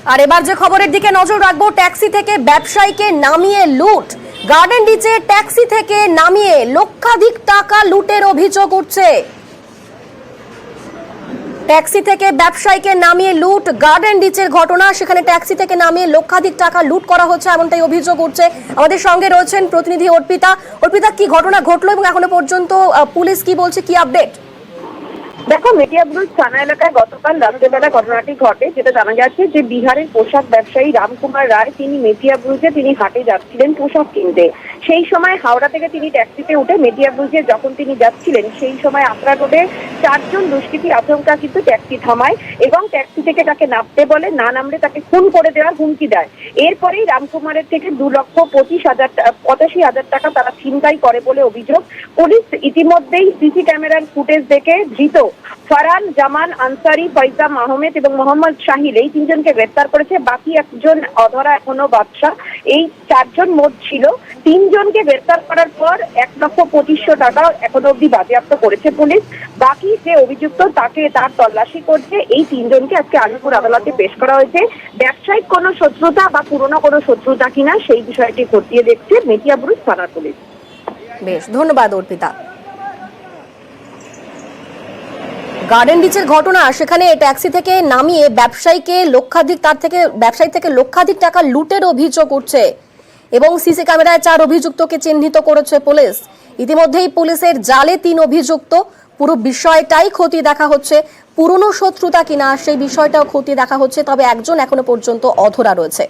আর এবার যে খবরের দিকে নজর রাখবো, ট্যাক্সি থেকে ব্যবসায়ীকে নামিয়ে লুট। গার্ডেন রিচে ট্যাক্সি থেকে নামিয়ে লক্ষাধিক টাকা লুটের অভিযোগ উঠছে। ট্যাক্সি থেকে ব্যবসায়ীকে নামিয়ে লুট, গার্ডেন রিচের ঘটনা। সেখানে ট্যাক্সি থেকে নামিয়ে লক্ষাধিক টাকা লুট করা হচ্ছে, এমনটাই অভিযোগ উঠছে। আমাদের সঙ্গে রয়েছেন প্রতিনিধি অর্পিতা। অর্পিতা, কি ঘটনা ঘটলো এবং এখনো পর্যন্ত পুলিশ কি বলছে, কি আপডেট? দেখো, মেটিয়াবুরুজ থানা এলাকায় গতকাল রাত্রেবেলা ঘটনাটি ঘটে। যেটা জানা যাচ্ছে যে বিহারের পোশাক ব্যবসায়ী রামকুমার রায় তিনি মেটিয়াবুরুজে তিনি হাটে যাচ্ছিলেন পোশাক কিনতে। সেই সময় হাওড়া থেকে তিনি ট্যাক্সিতে উঠে মেটিয়াবুরুজে যখন তিনি যাচ্ছিলেন, সেই সময় আত্রা রোডে 4 জন দুষ্কৃতী আচমকা কিন্তু ট্যাক্সি থামায় এবং ট্যাক্সি থেকে তাকে নামতে বলে, না নামলে তাকে খুন করে দেওয়ার হুমকি দেয়। এরপরেই রামকুমারের থেকে 2,85,000 টাকা তারা ছিনতাই করে বলে অভিযোগ। পুলিশ ইতিমধ্যেই সিসি ক্যামেরার ফুটেজ দেখে ধৃত ফারহান জামান আনসারি, ফয়জাম আহমেদ এবং মোহাম্মদ শাহিল এই 3 জনকে গ্রেফতার করেছে। বাকি একজন অধরা এখনো বাদশা। এই 4 জন মোট ছিল। 3 জনকে গ্রেফতার করার পর 1,25,000 টাকা এখনো অব্দি বাজেয়াপ্ত করেছে পুলিশ। বাকি যে অভিযুক্ত তাকে তার তল্লাশি করছে। এই 3 জনকে আজকে আলিপুর আদালতে পেশ করা হয়েছে। ব্যবসায়িক কোনো শত্রুতা বা পুরনো কোনো শত্রুতা কিনা সেই বিষয়টি খতিয়ে দেখছে মেটিয়াবুরুজ থানার পুলিশ। বেশ, ধন্যবাদ অর্পিতা। গার্ডেন রিচের ঘটনা, সেখানে ট্যাক্সি থেকে নামিয়ে ব্যবসায়ী থেকে লক্ষাধিক টাকা লুটের অভিযোগ উঠছে এবং সিসি ক্যামেরায় 4 অভিযুক্তকে চিহ্নিত করেছে পুলিশ। ইতিমধ্যেই পুলিশের জালে 3 অভিযুক্ত। পুরো বিষয়টাই খতিয়ে দেখা হচ্ছে, পুরনো শত্রুতা কিনা সেই বিষয়টাও খতিয়ে দেখা হচ্ছে। তবে একজন এখনো পর্যন্ত অধরা রয়েছে।